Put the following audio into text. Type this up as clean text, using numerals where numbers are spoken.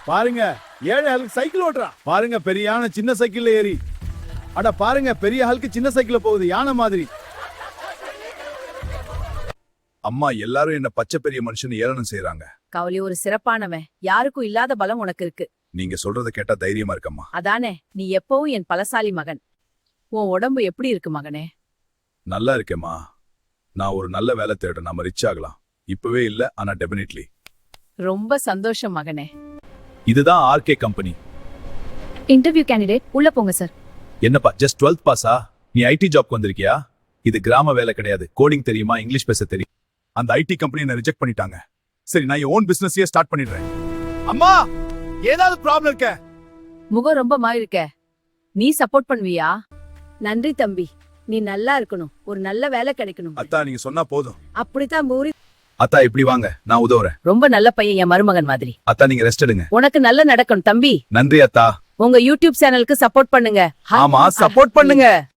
பாருங்க ஏழை ஆளுக்கு சைக்கிள் ஓட்டுறான். பாருங்க பெரிய யானை சின்ன சைக்கிள்ல ஏறி. அட பாருங்க பெரிய ஆளுக்கு சின்ன சைக்கிள்ல போகுது யானை மாதிரி. அம்மா எல்லாரும் என்ன பச்சை பெரிய மனுஷன் ஏளனம் செய்யறாங்க. கவலி ஒரு சிறப்பானவன். யாருக்கும் இல்லாத பலம் உனக்கு இருக்கு. நீங்க சொல்றத கேட்டா தைரியமா இருக்கம்மா. அதானே, நீ எப்பவும் என் பலசாலி மகன். உன் உடம்பு எப்படி இருக்கு மகனே? நல்லா இருக்கேம்மா. நான் ஒரு நல்ல வேலை தேட நாம ரிச் ஆகலாம். இப்பவே இல்ல, ஆனா டெபினெட்லி. ரொம்ப சந்தோஷம் மகனே. இதுதான் ஆர்கே கம்பெனி. இன்டர்வியூ கேண்டிடேட் உள்ள போங்க சார். என்னப்பா ஜஸ்ட் 12th பாஸா? நீ ஐடி ஜாப்க்கு வந்திருக்கியா? இது கிராம வேலை கிடையாது. கோடிங் தெரியுமா? இங்கிலீஷ் பேச தெரியும். அந்த ஐடி கம்பெனி என்ன ரிஜெக்ட் பண்ணிட்டாங்க. சரி நான் என் ஓன் பிசினஸையே ஸ்டார்ட் பண்ணிடுறேன். அம்மா ஏதாவது ப்ராப்ளம் இருக்க? முகம் ரொம்ப மாறிருக்க. நீ சப்போர்ட் பண்ணுவியா? நன்றி தம்பி. நீ நல்லா இருக்கணும். ஒரு நல்ல வேலை கிடைக்கணும். அத்தா நீங்க சொன்னா போதும். அப்படித்தான் மூரி. அத்தா இப்படி வாங்க, நான் உதவுறேன். ரொம்ப நல்ல பையன், என் மருமகன் மாதிரி. அத்தா நீங்க ரெஸ்ட் எடுங்க. உனக்கு நல்ல நடக்கணும் தம்பி. நன்றி அத்தா. உங்க யூடியூப் சேனலுக்கு சப்போர்ட் பண்ணுங்க. ஆமா சப்போர்ட் பண்ணுங்க.